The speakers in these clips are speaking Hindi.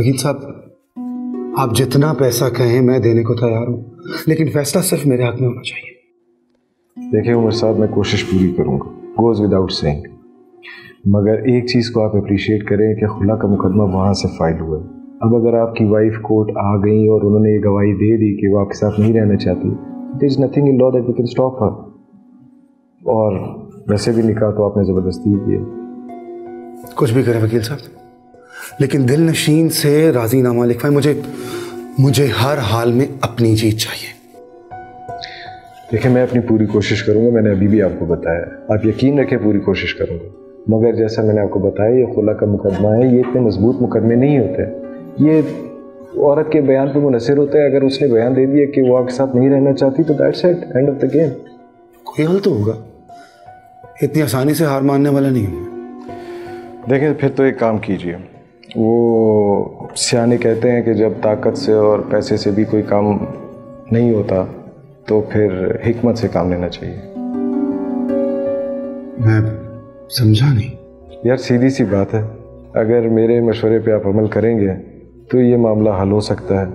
वकील साहब, आप जितना पैसा कहें मैं देने को तैयार हूं, लेकिन फैसला सिर्फ मेरे हाथ में होना चाहिए। देखिए उमर साहब, मैं कोशिश पूरी करूंगा, गोज विदाउट सेइंग, मगर एक चीज़ को आप अप्रिशिएट करें कि खुला का मुकदमा वहाँ से फाइल हुआ है। अब अगर आपकी वाइफ कोर्ट आ गई और उन्होंने ये गवाही दे दी कि वो आपके साथ नहीं रहना चाहती, there is nothing in law that we can stop her. और वैसे भी निकाह तो आपने ज़बरदस्ती किया। कुछ भी करें वकील साहब, लेकिन दिल नशीन से राजीनामा लिखवाएं। मुझे हर हाल में अपनी जीत चाहिए। देखिए मैं अपनी पूरी कोशिश करूंगा, मैंने अभी भी आपको बताया, आप यकीन रखें पूरी कोशिश करूंगा, मगर जैसा मैंने आपको बताया ये खुला का मुकदमा है, ये इतने मजबूत मुकदमे नहीं होते। ये औरत के बयान पे मुनसर होता है। अगर उसने बयान दे दिया कि वो आपके साथ नहीं रहना चाहती तो that's it, end of the game. कोई हल तो होगा, इतनी आसानी से हार मानने वाला नहीं हूँ। देखिए फिर तो एक काम कीजिए, वो सियाने कहते हैं कि जब ताकत से और पैसे से भी कोई काम नहीं होता तो फिर हिकमत से काम लेना चाहिए। मैं समझा नहीं। यार सीधी सी बात है, अगर मेरे मशवरे पे आप अमल करेंगे तो ये मामला हल हो सकता है,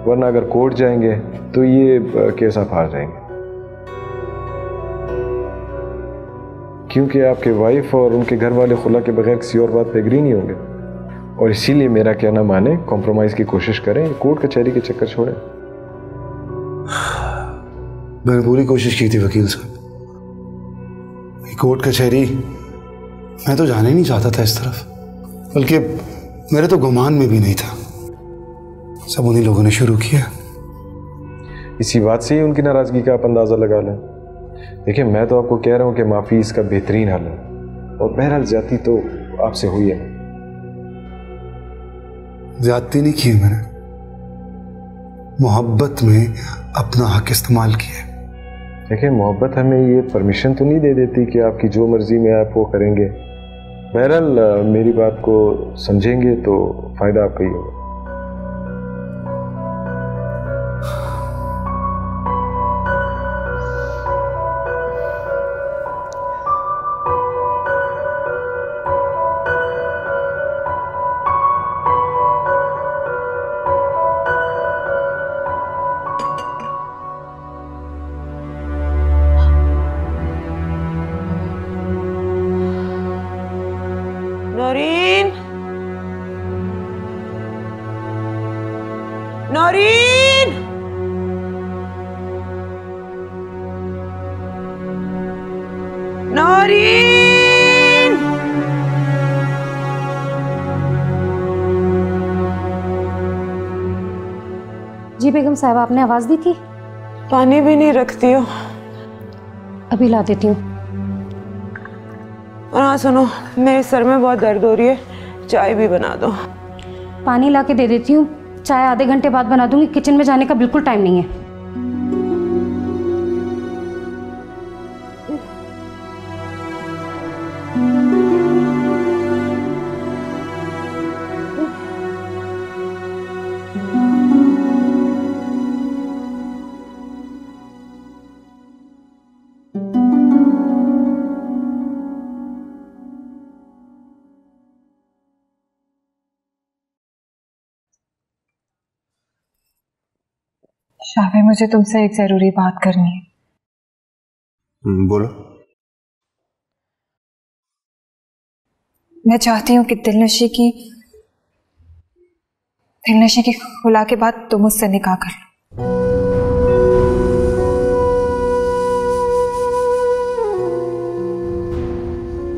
वरना अगर कोर्ट जाएंगे तो ये केस आप हार जाएंगे, क्योंकि आपके वाइफ और उनके घर वाले खुला के बगैर किसी और बात पे एग्री नहीं होंगे। और इसीलिए मेरा कहना माने, कॉम्प्रोमाइज़ की कोशिश करें, कोर्ट कचहरी के चक्कर छोड़ें। मैंने पूरी कोशिश की थी वकील साहब, कोर्ट कचहरी मैं तो जाने नहीं चाहता था इस तरफ, बल्कि मेरे तो गुमान में भी नहीं था। सब उन्हीं लोगों ने शुरू किया। इसी बात से ही उनकी नाराज़गी का आप अंदाज़ा लगा लें। देखिए मैं तो आपको कह रहा हूँ कि माफ़ी इसका बेहतरीन हल है, और बहरहाल ज्यादती तो आपसे हुई है। ज्यादती नहीं की मैंने, मोहब्बत में अपना हक इस्तेमाल किया। देखिए मोहब्बत हमें ये परमिशन तो नहीं दे देती कि आपकी जो मर्जी में आप वो करेंगे। बहरहाल मेरी बात को समझेंगे तो फ़ायदा आपका ही होगा। नौरीन, नौरीन, नौरीन। जी बेगम साहब, आपने आवाज दी थी? पानी भी नहीं रखती हो? अभी ला देती हूँ। और हाँ सुनो, मेरे सर में बहुत दर्द हो रही है, चाय भी बना दो। पानी ला के दे देती हूँ, चाय आधे घंटे बाद बना दूंगी, किचन में जाने का बिल्कुल टाइम नहीं है। शाफी, मुझे तुमसे एक जरूरी बात करनी है। बोलो। मैं चाहती हूँ कि दिलनशी की खुला के बाद तुम मुझसे निकाह कर लो।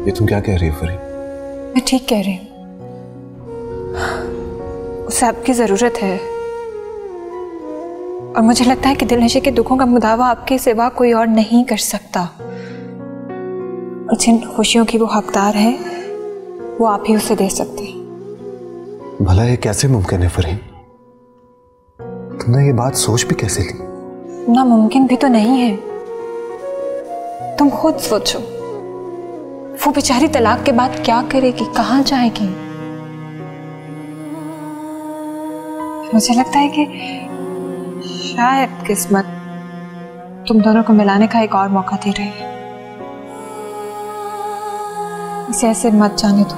ये तुम क्या कह रही हो फरी? मैं ठीक कह रही हूँ, उसे आपकी जरूरत है, और मुझे लगता है कि दिलनशी के दुखों का मुदावा आपके सिवा कोई और नहीं कर सकता, और जिन खुशियों की वो हकदार है वो आप ही उसे दे सकते हैं। भला ये कैसे मुमकिन है फरीन? तुमने ये बात सोच भी कैसे ली? नामुमकिन भी तो नहीं है, तुम खुद सोचो, वो बेचारी तलाक के बाद क्या करेगी, कहाँ जाएगी? मुझे लगता है कि शायद किस्मत तुम दोनों को मिलाने का एक और मौका दे रही है। इसे ऐसे मत जाने दो।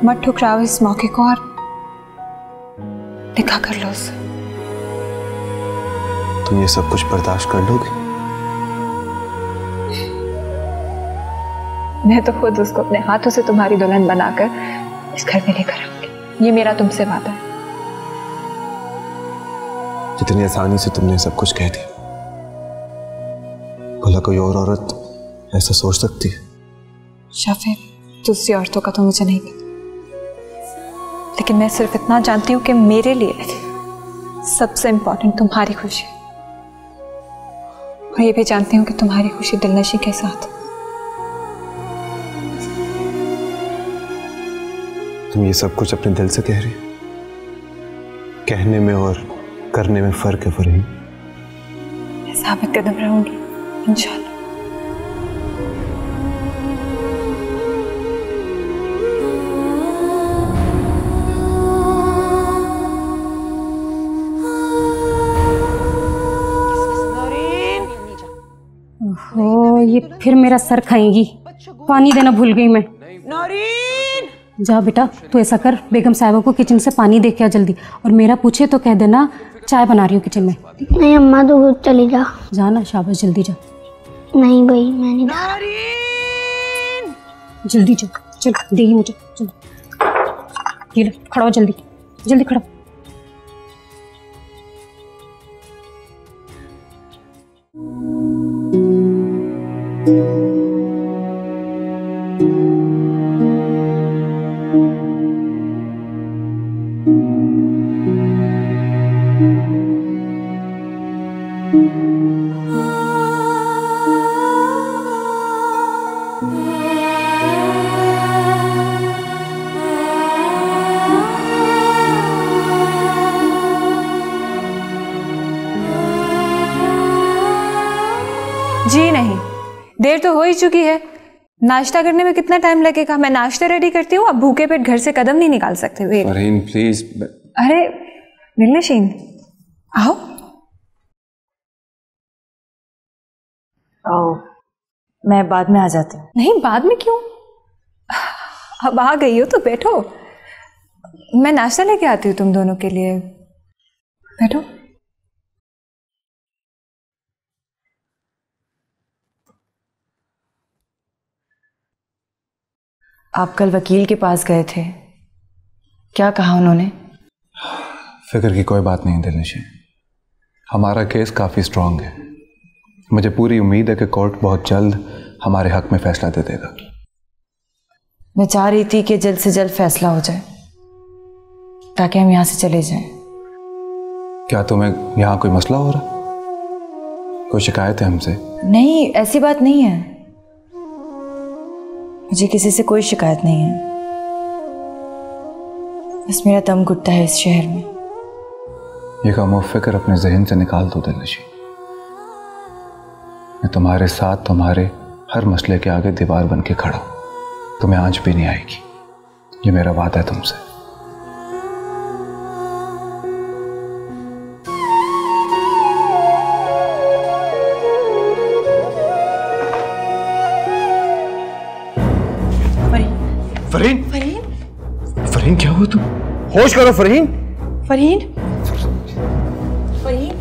मत ठुकराओ इस मौके को और निकाह कर लो उससे। तुम ये सब कुछ बर्दाश्त कर लोगे? मैं तो खुद उसको अपने हाथों से तुम्हारी दुल्हन बनाकर इस घर में लेकर आऊंगी, ये मेरा तुमसे वादा है। जितनी आसानी से तुमने सब कुछ कह दिया, भला कोई और औरत ऐसा सोच सकती है? शाफिर, दूसरी औरतों का तो मुझे नहीं पता, लेकिन मैं सिर्फ इतना जानती हूँ कि मेरे लिए सबसे इंपॉर्टेंट तुम्हारी खुशी, और ये भी जानती हूँ कि तुम्हारी खुशी दिलनशी के साथ। तुम ये सब कुछ अपने दिल से कह रही हो? कहने में और करने में फर्क है फरहीन। मैं साबित कदम रहूंगी इंशाल्लाह। ओह, ये फिर मेरा सर खाएगी। पानी देना भूल गई मैं। नौरीन, जा बेटा, तू ऐसा कर, बेगम साहिबा को किचन से पानी दे के आ जल्दी, और मेरा पूछे तो कह देना चाय बना रही हूँ किचन में। नहीं अम्मा, तो खुद चली जा। जाना, शाबाश, जल्दी जा। नहीं भाई, मैं नहीं जा। जल्दी जा, चल देगी मुझे, चल। ये लो, खड़ा हो जल्दी, जल्दी खड़ा। जी नहीं, देर तो हो ही चुकी है। नाश्ता करने में कितना टाइम लगेगा? मैं नाश्ता रेडी करती हूँ, अब भूखे पेट घर से कदम नहीं निकाल सकते। वेट। फरहीन प्लीज। अरे दिलनशीन, आओ। आओ, मैं बाद में आ जाती हूँ। नहीं, बाद में क्यों? अब आ गई हो तो बैठो, मैं नाश्ता लेके आती हूँ तुम दोनों के लिए। बैठो। आप कल वकील के पास गए थे, क्या कहा उन्होंने? फिक्र की कोई बात नहीं दिलनशीन, हमारा केस काफ़ी स्ट्रांग है। मुझे पूरी उम्मीद है कि कोर्ट बहुत जल्द हमारे हक में फैसला दे देगा। मैं चाह रही थी कि जल्द से जल्द फैसला हो जाए ताकि हम यहाँ से चले जाएं। क्या तुम्हें यहाँ कोई मसला हो रहा, कोई शिकायत है हमसे? नहीं, ऐसी बात नहीं है, मुझे किसी से कोई शिकायत नहीं है। बस मेरा दम घुटता है इस शहर में। ये गम फिक्र अपने जहन से निकाल दो दिलनशीन। मैं तुम्हारे साथ तुम्हारे हर मसले के आगे दीवार बन के खड़ा हूं, तुम्हें आंच भी नहीं आएगी, ये मेरा वादा है तुमसे। फरहीन, फरहीन क्या हुआ तुम? होश करो फरहीन। फरहीन, फरहीन,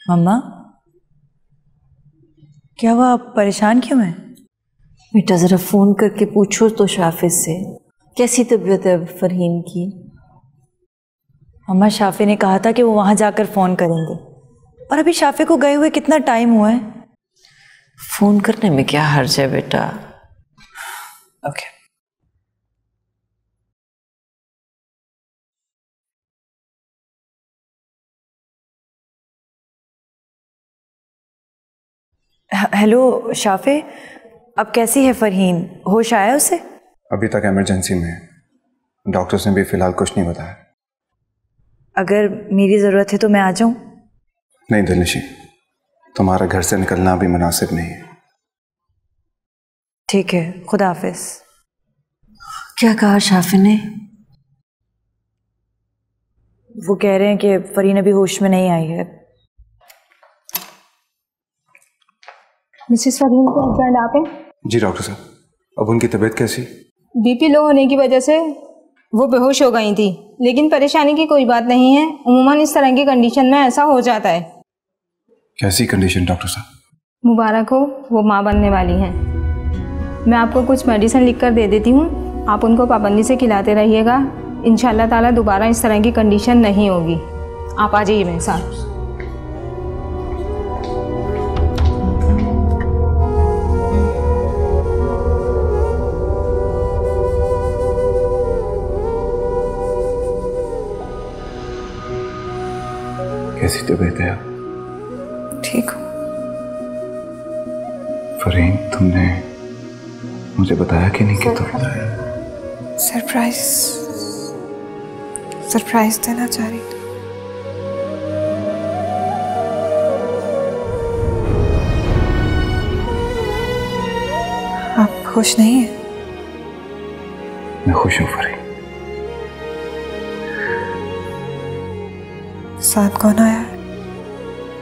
मम्मा, क्या हुआ? आप परेशान क्यों हैं? बेटा ज़रा फ़ोन करके पूछो तो शाफिज से, कैसी तबीयत है फरहीन की? मम्मा, शाफे ने कहा था कि वो वहाँ जाकर फ़ोन करेंगे, और अभी शाफे को गए हुए कितना टाइम हुआ है। फ़ोन करने में क्या हर्ज है बेटा? ओके। हेलो शाफे, अब कैसी है फरहीन? होश आया उसे? अभी तक इमरजेंसी में है, डॉक्टर्स ने भी फिलहाल कुछ नहीं बताया। अगर मेरी ज़रूरत है तो मैं आ जाऊं? नहीं दिलनशी, तुम्हारा घर से निकलना भी मुनासिब नहीं है। ठीक है, खुदा हाफिज। क्या कहा शाफे ने? वो कह रहे हैं कि फरहीन अभी होश में नहीं आई है। मिसेस फरहीन को हस्बैंड आप हैं? जी डॉक्टर साहब। अब उनकी तबीयत कैसी? बीपी लो होने की वजह से वो बेहोश हो गई थी, लेकिन परेशानी की कोई बात नहीं है। उम्मूमन इस तरह की कंडीशन में ऐसा हो जाता है। कैसी कंडीशन डॉक्टर साहब? मुबारक हो, वो माँ बनने वाली हैं। मैं आपको कुछ मेडिसिन लिख कर दे देती हूँ, आप उनको पाबंदी से खिलाते रहिएगा। इंशाल्लाह ताला दोबारा इस तरह की कंडीशन नहीं होगी। आप आ जाइए मेरे साथ। कैसी तबीयत है? ठीक हूँ। फरहीन, तुमने मुझे बताया कि नहीं कि तुम सरप्राइज देना चाह रही थी। आप खुश नहीं हैं? मैं खुश हूँ फरहीन। साथ कौन आया?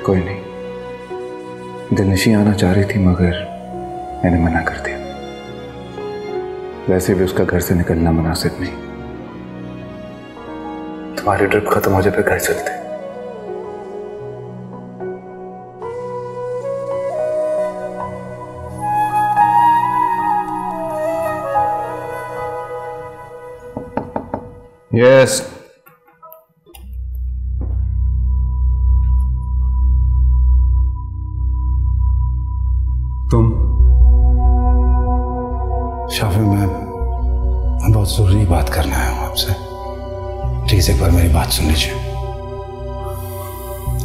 कोई नहीं, दिलनशी आना चाह रही थी मगर मैंने मना कर दिया। वैसे भी उसका घर से निकलना मुनासिब नहीं। तुम्हारी ट्रिप खत्म हो जाए फिर घर चलते। यस। तुम? शाफी, मैं बहुत ज़रूरी बात करना आया हूँ आपसे। प्लीज़ एक बार मेरी बात सुन लीजिए।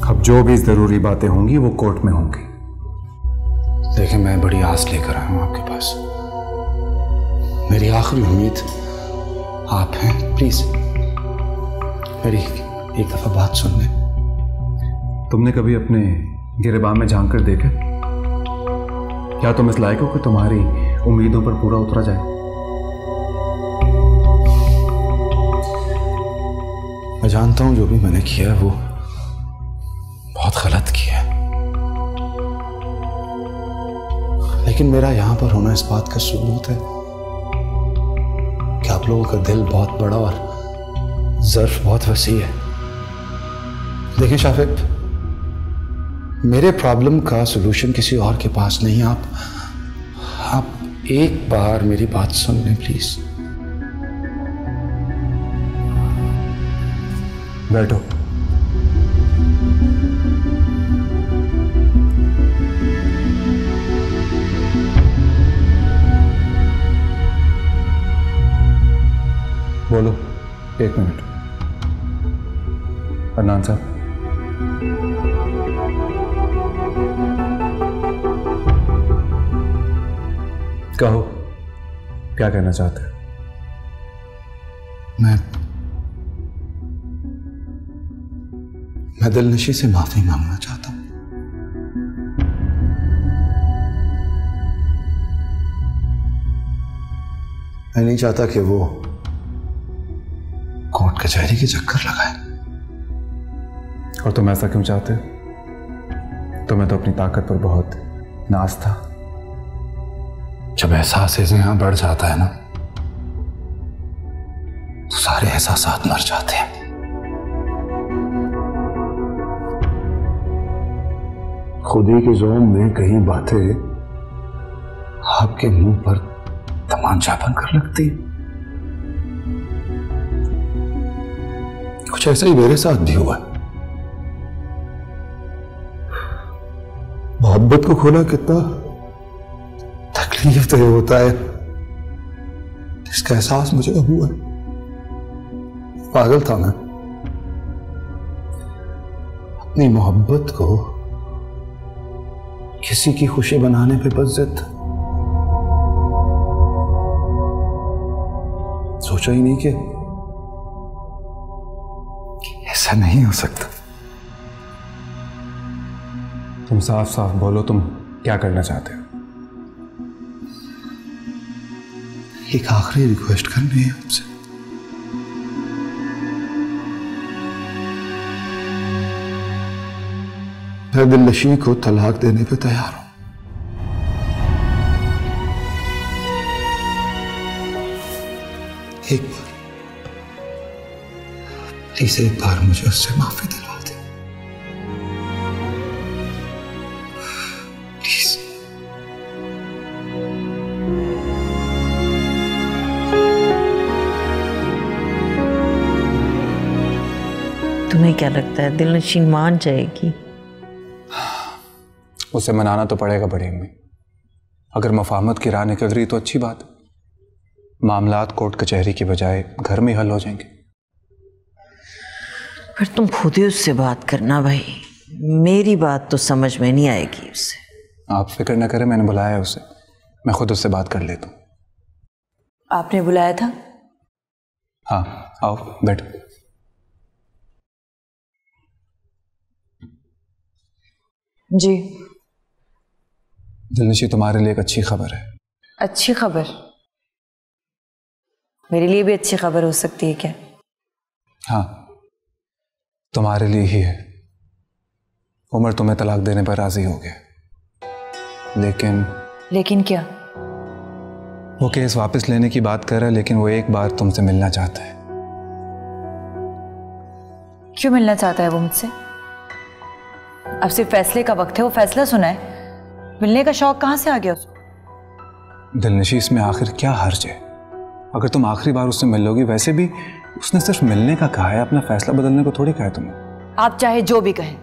अब जो भी ज़रूरी बातें होंगी वो कोर्ट में होंगी। देखिए, मैं बड़ी आस लेकर आया हूँ आपके पास। मेरी आखिरी उम्मीद आप हैं। प्लीज़ मेरी एक दफ़ा बात सुन लें। तुमने कभी अपने गिरेबान में झांक कर देखा? क्या तुम इस लायक हो कि तुम्हारी उम्मीदों पर पूरा उतरा जाए? मैं जानता हूं जो भी मैंने किया है वो बहुत गलत किया है, लेकिन मेरा यहां पर होना इस बात का सबूत है कि आप लोगों का दिल बहुत बड़ा और ज़र्फ बहुत वसी है। देखिए शाफिक, मेरे प्रॉब्लम का सलूशन किसी और के पास नहीं। आप एक बार मेरी बात सुन लें प्लीज। बैठो। बोलो। 1 मिनट। अदनान साहब, कहो क्या कहना चाहते हैं? मैं दिलनशी से माफी मांगना चाहता हूं। मैं नहीं चाहता कि वो कोर्ट कचहरी के चक्कर लगाए। और तुम ऐसा क्यों चाहते? तुम्हें तो अपनी ताकत पर बहुत नाज था। जब एहसास यहां बढ़ जाता है ना, तो सारे एहसास मर जाते हैं। खुदी के जोम में कई बातें आपके मुंह पर तमाचा बनकर लगती। कुछ ऐसा ही मेरे साथ भी हुआ। मोहब्बत को खोना कितना तकलीफ देह होता है, इसका एहसास मुझे अब हुआ। पागल था मैं। अपनी मोहब्बत को किसी की खुशी बनाने पे बस जिद। सोचा ही नहीं कि ऐसा नहीं हो सकता। तुम साफ साफ बोलो, तुम क्या करना चाहते हो? एक आखिरी रिक्वेस्ट करनी है आपसे। मैं दिलनशी को तलाक देने पे तैयार हूं। एक बार, प्लीज एक बार मुझे उससे माफी दिलवा दे प्लीज। तुम्हें क्या लगता है दिलनशीन मान जाएगी? उसे मनाना तो पड़ेगा बड़ी अम्मी। अगर मफाहमत की राह निकल रही तो अच्छी बात है। मामलात कोर्ट कचहरी की बजाय घर में हल हो जाएंगे। फिर तुम खुद ही उससे बात करना भाई, मेरी बात तो समझ में नहीं आएगी उससे। आप फिक्र न करें, मैंने बुलाया है उसे, मैं खुद उससे बात कर लेता हूँ। आपने बुलाया था? हाँ आओ बैठो। जी दिलनशी, तुम्हारे लिए एक अच्छी खबर है। अच्छी खबर? मेरे लिए भी अच्छी खबर हो सकती है क्या? हाँ तुम्हारे लिए ही है। उमर तुम्हें तलाक देने पर राजी हो गया। लेकिन क्या? वो केस वापस लेने की बात कर रहा है, लेकिन वो एक बार तुमसे मिलना चाहता है। क्यों मिलना चाहता है वो मुझसे? अब सिर्फ फैसले का वक्त है, वो फैसला सुनाए। मिलने का शौक कहां से आ गया उसको? दिलनशी, इसमें आखिर क्या हर्ज है? अगर तुम आखिरी बार उससे मिल लोगी, वैसे भी उसने सिर्फ मिलने का कहा है, अपना फैसला बदलने को थोड़ी कहा है तुम्हें। आप चाहे जो भी कहें,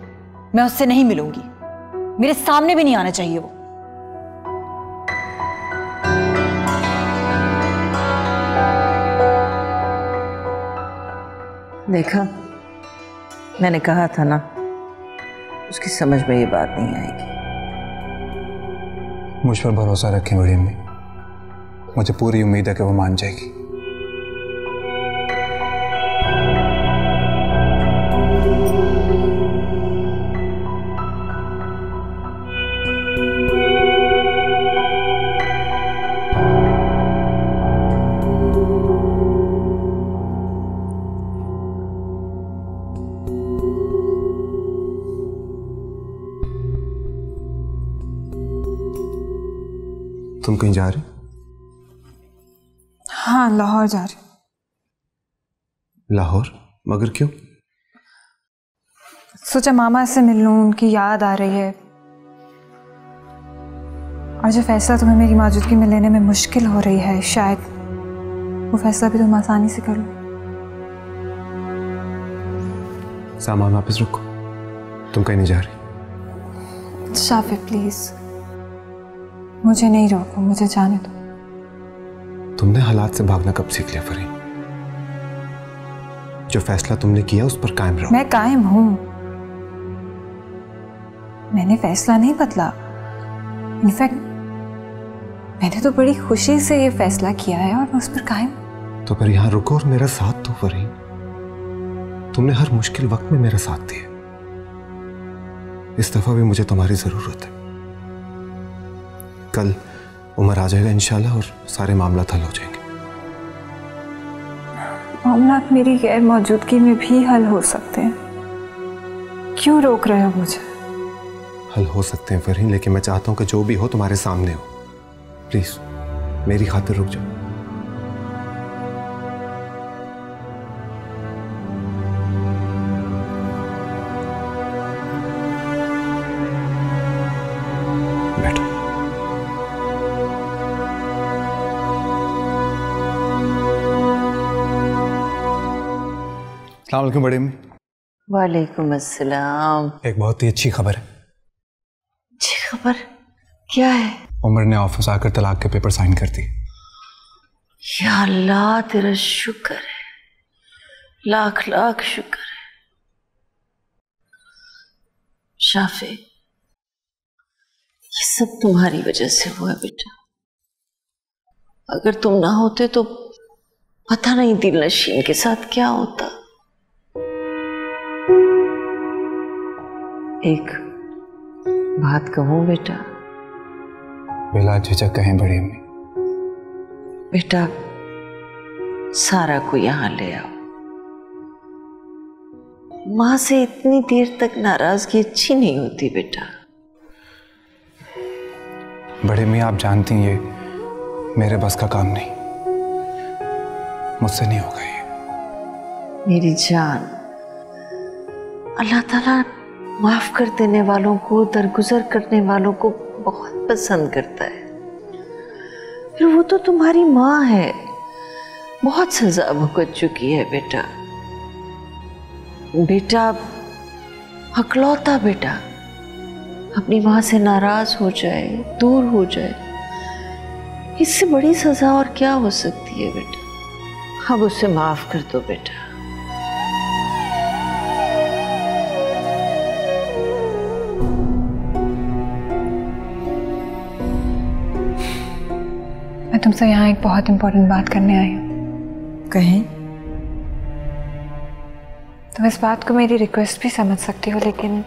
मैं उससे नहीं मिलूंगी। मेरे सामने भी नहीं आना चाहिए वो। देखा, मैंने कहा था ना, उसकी समझ में ये बात नहीं आएगी। मुझ पर भरोसा रखें बड़ी अम्मी, मुझे पूरी उम्मीद है कि वो मान जाएगी। तुम कहीं जा रहे? हाँ, लाहौर जा रही। लाहौर? मगर क्यों? सोचा मामा से मिल लूं, उनकी याद आ रही है। और जो फैसला तुम्हें मेरी मौजूदगी में लेने में मुश्किल हो रही है, शायद वो फैसला भी तुम आसानी से कर लो। सामान वापस रखो, तुम कहीं नहीं जा रही। शाफी प्लीज, मुझे नहीं रोको, मुझे जाने दो। तुमने हालात से भागना कब सीख लिया फरीन? जो फैसला तुमने किया उस पर कायम रहो। मैं कायम हूं। मैंने फैसला नहीं बदला। इनफैक्ट मैंने तो बड़ी खुशी से ये फैसला किया है और मैं उस पर कायम। तो फिर यहां रुको और मेरा साथ दो फरीन। तुमने हर मुश्किल वक्त में मेरा साथ दिया, इस दफा भी मुझे तुम्हारी जरूरत है। कल उमर आ जाएगा इंशाल्लाह और सारे मामला हल हो जाएंगे। मामला मेरी गैर मौजूदगी में भी हल हो सकते हैं। क्यों रोक रहे हो मुझे? हल हो सकते हैं फरहीन, लेकिन मैं चाहता हूं कि जो भी हो तुम्हारे सामने हो। प्लीज मेरी खातिर रुक जाओ। अस्सलाम वालेकुम बड़ी अम्मी। वालेकुम अस्सलाम। एक बहुत ही अच्छी खबर है। अच्छी खबर क्या है? उमर ने ऑफिस आकर तलाक के पेपर साइन कर दिए। या अल्लाह तेरा शुक्र है, लाख लाख शुक्र है। शाफे, ये सब तुम्हारी वजह से हुआ बेटा। अगर तुम ना होते तो पता नहीं दिल नशीन के साथ क्या होता। एक बात कहूं बेटा? बिला झिझक कहें बड़ी अम्मी। बेटा, सारा को यहां ले आओ। मां से इतनी देर तक नाराजगी अच्छी नहीं होती बेटा। बड़ी अम्मी, आप जानती हैं ये मेरे बस का काम नहीं, मुझसे नहीं होगा ये। मेरी जान, अल्लाह ताला माफ कर देने वालों को, दरगुजर करने वालों को बहुत पसंद करता है। फिर वो तो तुम्हारी माँ है, बहुत सजा भुगत चुकी है बेटा। बेटा, हकलौता बेटा अपनी माँ से नाराज हो जाए, दूर हो जाए, इससे बड़ी सजा और क्या हो सकती है बेटा। अब उसे माफ कर दो बेटा। मैं तुमसे यहाँ एक बहुत इंपॉर्टेंट बात करने आई हूँ। कहें? तुम इस बात को मेरी रिक्वेस्ट भी समझ सकती हो, लेकिन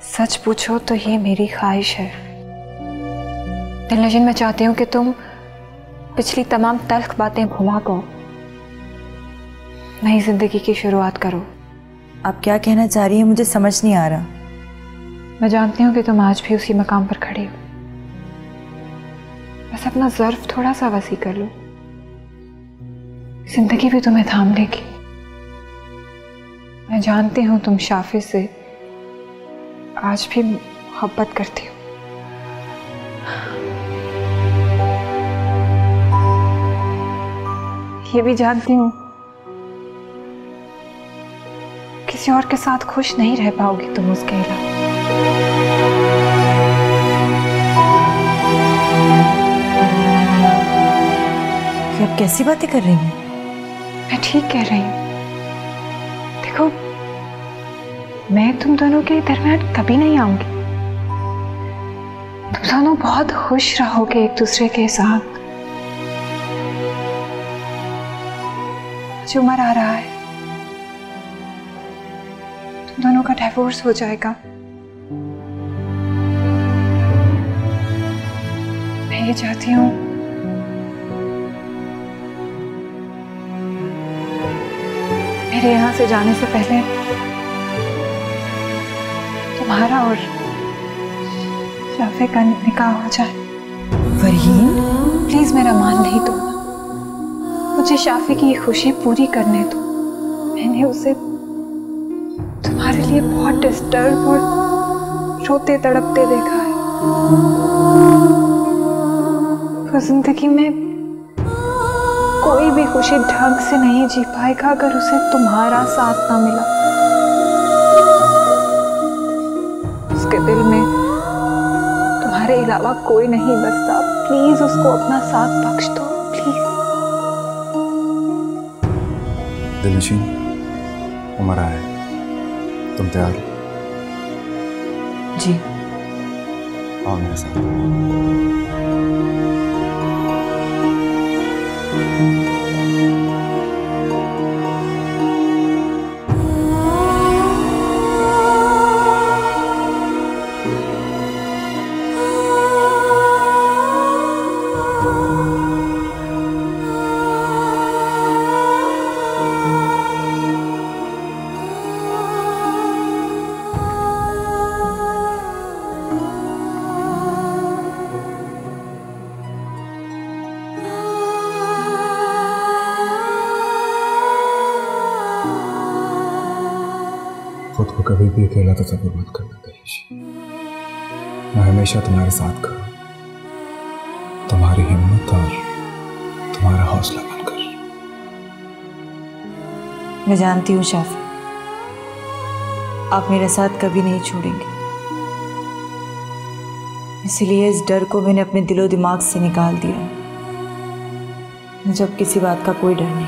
सच पूछो तो ये मेरी ख्वाहिश है। दिलनशीन, मैं चाहती हूँ कि तुम पिछली तमाम तल्ख बातें भुला कर नई जिंदगी की शुरुआत करो। आप क्या कहना चाह रही हैं? मुझे समझ नहीं आ रहा। मैं जानती हूँ कि तुम आज भी उसी मकाम पर खड़ी हो, बस अपना ज़र्फ थोड़ा सा वसी कर लो, जिंदगी भी तुम्हें थाम लेगी। मैं जानती हूँ तुम शाफी से आज भी मोहब्बत करती हो। ये भी जानती हूँ किसी और के साथ खुश नहीं रह पाओगी तुम उसके अलावा। आप कैसी बातें कर रही हैं? मैं ठीक कह रही हूँ। देखो, मैं तुम दोनों के दरमियान कभी नहीं आऊंगी। तुम दोनों बहुत खुश रहोगे एक दूसरे के साथ। जो उम्र आ रहा है, तुम दोनों का डिवोर्स हो जाएगा। मैं ये चाहती हूँ मेरे यहाँ से जाने से पहले तुम्हारा और शाफे का निकाह हो जाए। फरहीन, प्लीज मेरा मान नहीं तोड़ना। मुझे शाफे की ये खुशी पूरी करने दो। मैंने उसे तुम्हारे लिए बहुत डिस्टर्ब और रोते तड़पते देखा है। वो जिंदगी में कोई भी खुशी ढंग से नहीं जी पाएगा अगर उसे तुम्हारा साथ ना मिला। उसके दिल में तुम्हारे अलावा कोई नहीं बसता। प्लीज उसको अपना साथ बख्श दो, प्लीज। दिलनशीन, उमर आया, तुम तैयार हो? जी। आओ मेरे साथ। खुद को कभी भी अकेला तस्वीर मत करना चाहिए। मैं हमेशा तुम्हारे साथ खड़ा, तुम्हारी हिम्मत और तुम्हारा हौसला बनकर। मैं जानती हूँ शाफी, आप मेरा साथ कभी नहीं छोड़ेंगे, इसलिए इस डर को मैंने अपने दिलो दिमाग से निकाल दिया है। मुझे अब किसी बात का कोई डर नहीं।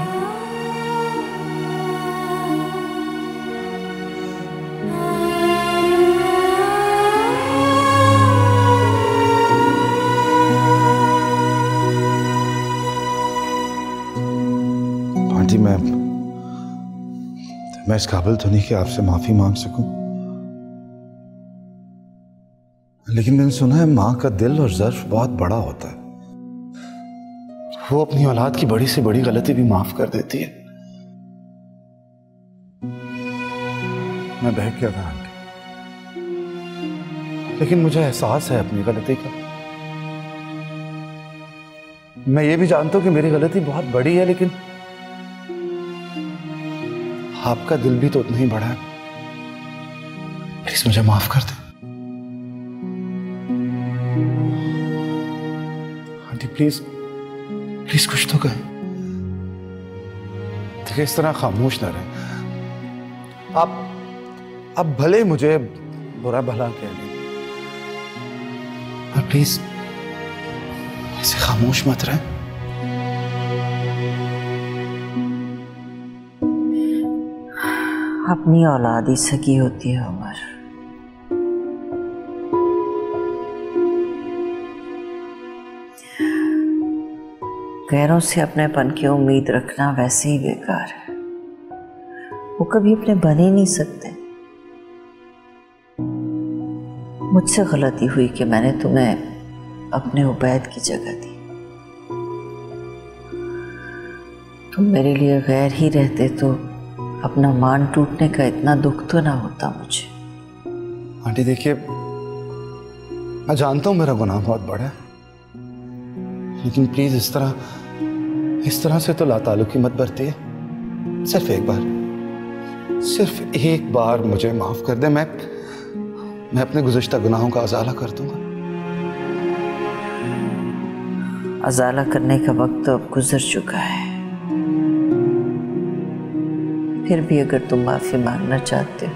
आंटी, मैं इस काबिल तो नहीं कि आपसे माफी मांग सकूं, लेकिन मैंने सुना है मां का दिल और ज़र्फ बहुत बड़ा होता है। वो अपनी औलाद की बड़ी से बड़ी गलती भी माफ कर देती है। मैं बहक गया था आंटी, लेकिन मुझे एहसास है अपनी गलती का। मैं ये भी जानता हूं कि मेरी गलती बहुत बड़ी है, लेकिन आपका दिल भी तो उतना ही बड़ा है। प्लीज मुझे माफ कर दे आंटी, प्लीज प्लीज कुछ तो कहें। देखिए, इस तरह खामोश ना रहे। आप भले मुझे बुरा भला कह दें, पर प्लीज ऐसे खामोश मत रहे। अपनी औलाद ही सगी होती है उमर। गैरों से अपनेपन की उम्मीद रखना वैसे ही बेकार है, वो कभी अपने बन ही नहीं सकते। मुझसे गलती हुई कि मैंने तुम्हें अपने उबैद की जगह दी। तुम मेरे लिए गैर ही रहते तो अपना मान टूटने का इतना दुख तो ना होता मुझे। आंटी देखिए, मैं जानता हूं मेरा गुनाह बहुत बड़ा है, लेकिन प्लीज इस तरह से तो लाताल्लुकी मत बरतिए। सिर्फ एक बार मुझे माफ कर दे, मैं अपने गुज़िश्ता गुनाहों का अज़ाला कर दूंगा। अज़ाला करने का वक्त तो अब गुजर चुका है। फिर भी अगर तुम माफी मांगना चाहते हो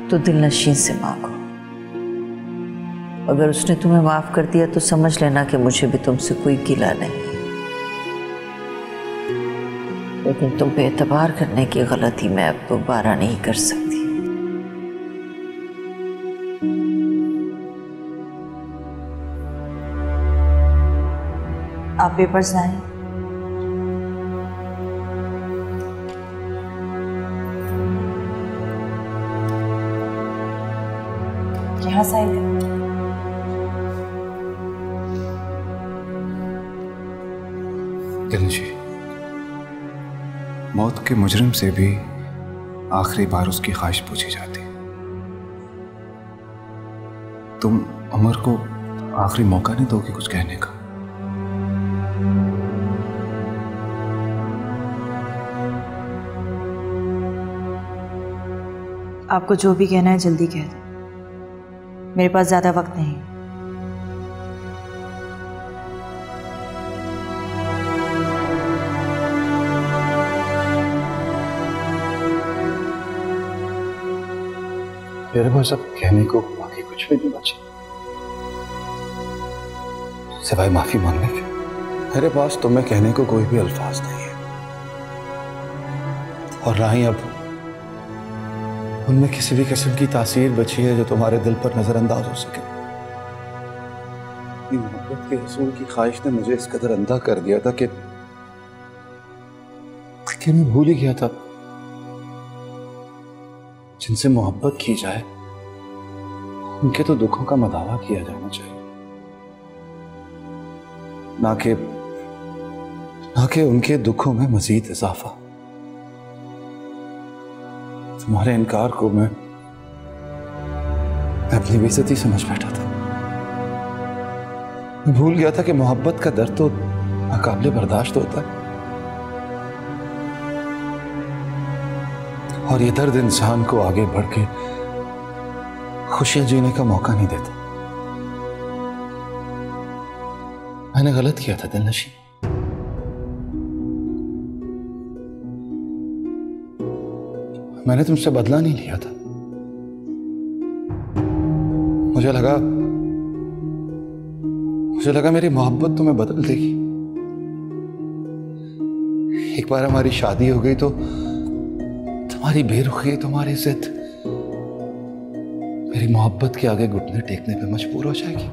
तो दिलनशीं से मांगो। अगर उसने तुम्हें माफ कर दिया तो समझ लेना कि मुझे भी तुमसे कोई गिला नहीं, लेकिन तुम पे एतबार करने की गलती मैं अब दोबारा नहीं कर सकती। आप पेपर्स लाएं। यहाँ साइन करें। दिलनशी, मौत के मुजरिम से भी आखिरी बार उसकी ख्वाहिश पूछी जाती। तुम उमर को आखिरी मौका नहीं दोगे कुछ कहने का? आपको जो भी कहना है जल्दी कह दो, मेरे पास ज्यादा वक्त नहीं। मेरे पास अब कहने को बाकी कुछ भी नहीं बचा सिवाय माफी मांगने के। मेरे पास तुम्हें कहने को कोई भी अल्फाज नहीं है, और ना ही अब उनमें किसी भी किस्म की तासीर बची है जो तुम्हारे दिल पर नजरअंदाज हो सके। मोहब्बत के रसूल की ख्वाहिश ने मुझे इस कदर अंधा कर दिया था कि मैं भूल ही गया था जिनसे मोहब्बत की जाए उनके तो दुखों का मदावा किया जाना चाहिए, ना कि उनके दुखों में मजीद इजाफा। तुम्हारे इनकार को मैं अपनी बेइज्जती समझ बैठा था। मैं भूल गया था कि मोहब्बत का दर्द तो नाकाबिले बर्दाश्त होता है, और ये दर्द इंसान को आगे बढ़ के खुशियां जीने का मौका नहीं देता। मैंने गलत किया था दिलनशी, मैंने तुमसे बदला नहीं लिया था। मुझे लगा मेरी मोहब्बत तुम्हें बदल देगी। एक बार हमारी शादी हो गई तो तुम्हारी बेरुखी, तुम्हारी जिद मेरी मोहब्बत के आगे घुटने टेकने पे मजबूर हो जाएगी।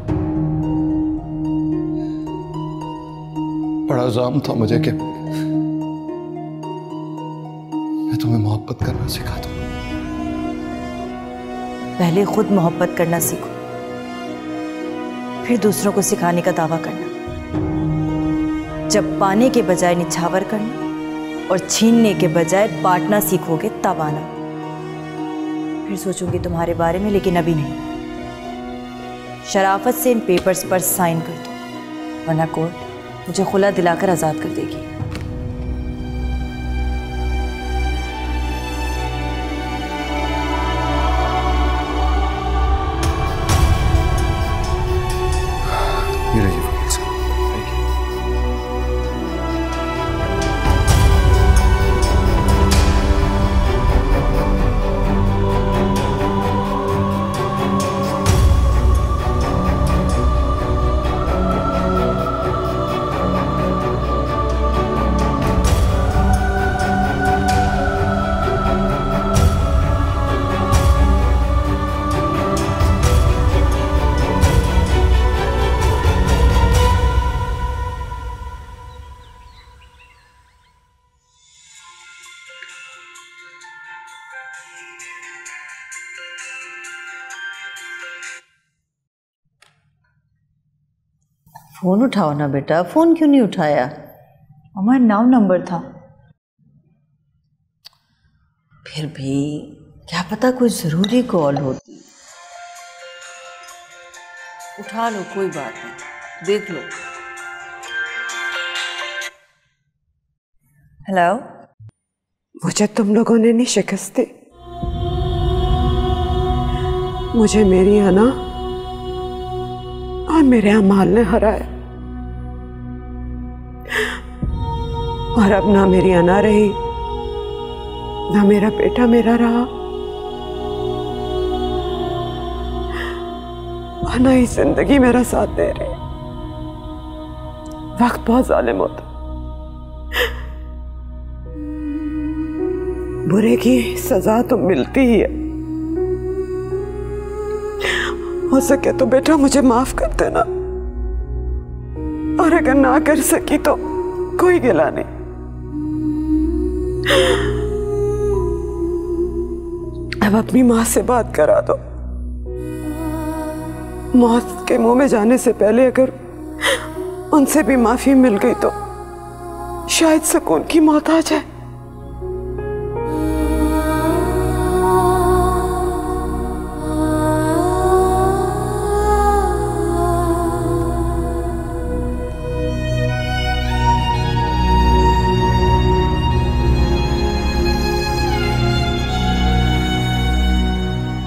बड़ा जाम था मुझे कि मैं तुम्हें मोहब्बत करना सिखा दूं। पहले खुद मोहब्बत करना सीखो, फिर दूसरों को सिखाने का दावा करना। जब पाने के बजाय निछावर करना और छीनने के बजाय बांटना सीखोगे तब आना। फिर सोचूंगी तुम्हारे बारे में, लेकिन अभी नहीं। शराफत से इन पेपर्स पर साइन कर दो, वरना कोर्ट मुझे खुला दिलाकर आजाद कर देगी। फोन उठाओ ना बेटा, फोन क्यों नहीं उठाया? हमारा नाम नंबर था। फिर भी क्या पता कोई जरूरी कॉल होती। उठा लो, कोई बात नहीं, देख लो। हेलो। मुझे तुम लोगों ने नहीं शिकस्त दी। मुझे मेरी अना और मेरे अमाल ने हराया, और अब ना मेरी अना रही, ना मेरा बेटा मेरा रहा, और ना ही जिंदगी मेरा साथ दे रही। वक्त बहुत जालिम होता, बुरे की सजा तो मिलती ही है। हो सके तो बेटा मुझे माफ कर देना, और अगर ना कर सकी तो कोई गिला नहीं। अब अपनी माँ से बात करा दो। मौत के मुंह में जाने से पहले अगर उनसे भी माफी मिल गई तो शायद सुकून की मौत आ जाए।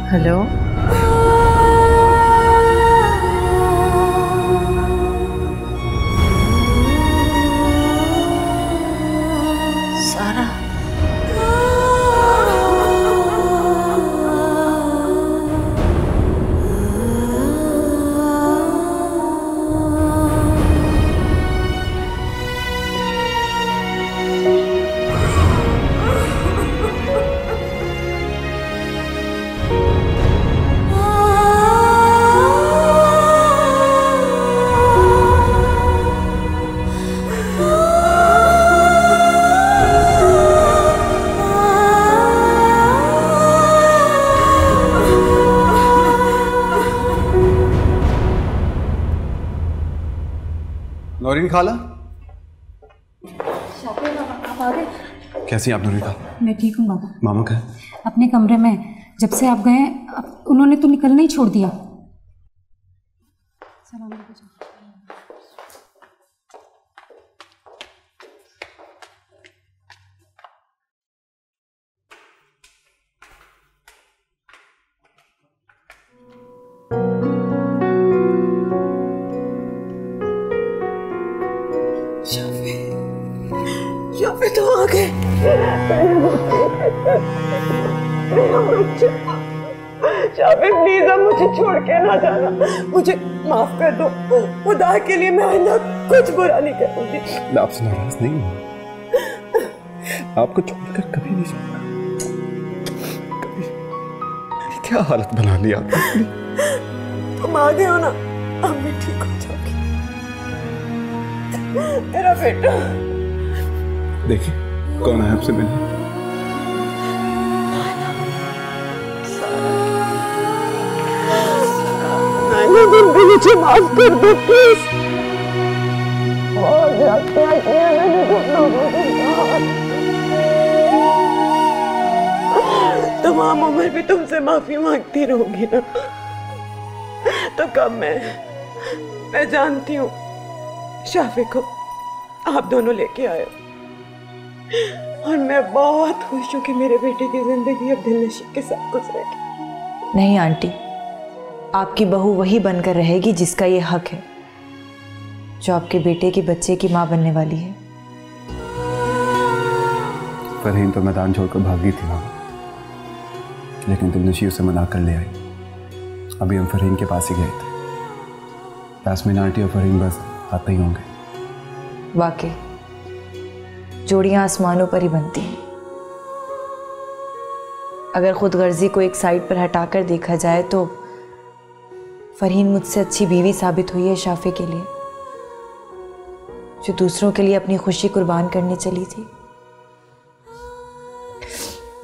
हेलो, सारा। नौरीन खाला, आप आ गए? कैसी आप नौरीन खाला? मैं ठीक हूँ बाबा। मामा कहाँ? अपने कमरे में। जब से आप गए उन्होंने तो निकलना ही छोड़ दिया। सलाम अलैकुम। शाफी तो आ गए। शाफी प्लीज अब मुझे छोड़ के ना जाना, मुझे माफ कर दो। खुदा के लिए मैं आइंदा कुछ बुरा नहीं करूंगी। मैं आपसे नाराज नहीं हूँ, आपको छोड़कर कभी नहीं जाऊंगा। कभी क्या हालत बना ली आपने? तुम आ गए हो ना, अब मैं ठीक हो जाऊंगी। मेरा बेटा। देखिए कौन है आपसे मिलने? मुझे माफ कर दो प्लीज। बहुत ज्यादा किया मैंने तुम लोगों के साथ। तमाम उम्र भी तुमसे माफी मांगती रहूंगी ना, तो कब मैं जानती हूँ शाफी को आप दोनों लेके आए और मैं बहुत खुश हूँ कि मेरे बेटे की जिंदगी अब दिलनशी के साथ गुजरेगी। नहीं आंटी, आपकी बहू वही बनकर रहेगी जिसका ये हक है, जो आपके बेटे के बच्चे की माँ बनने वाली है। फरहीन तो मैदान छोड़कर भागी थी मामा, लेकिन दिलनशी उसे मना कर ले आई। अभी हम फरहीन के पास ही गए थे। यास्मीन आंटी और फरहीन बस आते ही होंगे। वाकई जोड़ियां आसमानों पर ही बनती हैं। अगर खुदगर्जी को एक साइड पर हटाकर देखा जाए तो फरहीन मुझसे अच्छी बीवी साबित हुई है शाफी के लिए, जो दूसरों के लिए अपनी खुशी कुर्बान करने चली थी।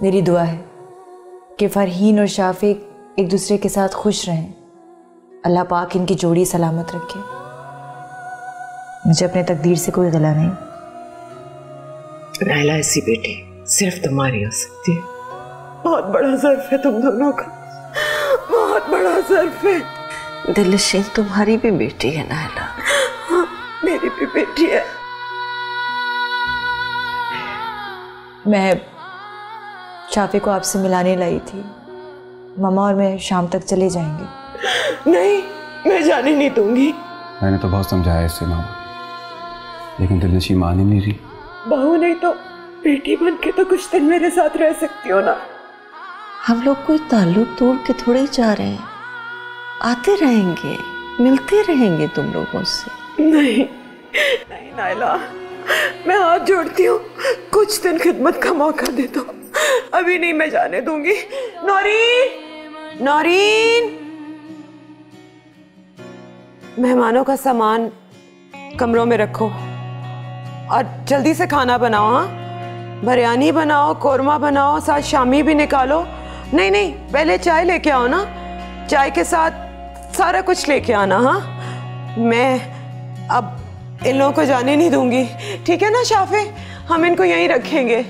मेरी दुआ है कि फरहीन और शाफी एक दूसरे के साथ खुश रहें। अल्लाह पाक इनकी जोड़ी सलामत रखे। मुझे अपने तकदीर से कोई गिला नहीं। नायला ऐसी बेटी सिर्फ तुम्हारी हो सकती है। बहुत बड़ा ज़र्फ है तुम दोनों का, बहुत बड़ा ज़र्फ है। दिलनशीन तुम्हारी भी बेटी है नायला। हाँ, मेरी भी बेटी है। मैं शाफी को आपसे मिलाने लाई थी। मामा और मैं शाम तक चले जाएंगे। नहीं, मैं जाने नहीं दूंगी। मैंने तो बहुत समझाया इससे मामा, लेकिन दिलनशी मान ही नहीं रही। बहू नहीं तो बेटी बन के तो कुछ दिन मेरे साथ रह सकती हो ना। हम लोग कोई ताल्लुक तोड़ के थोड़े ही जा रहे हैं, आते रहेंगे, मिलते रहेंगे तुम लोगों से। नहीं नहीं नायला, मैं हाथ जोड़ती हूँ, कुछ दिन खिदमत का मौका दे दो। अभी नहीं मैं जाने दूंगी। नौरीन, नौरीन, मेहमानों का सामान कमरों में रखो और जल्दी से खाना बनाओ। हाँ, बिरयानी बनाओ, कोरमा बनाओ, साथ शामी भी निकालो। नहीं नहीं, पहले चाय लेके आओ ना, चाय के साथ सारा कुछ लेके आना। हाँ, मैं अब इन लोगों को जाने नहीं दूंगी, ठीक है ना शाफी? हम इनको यहीं रखेंगे।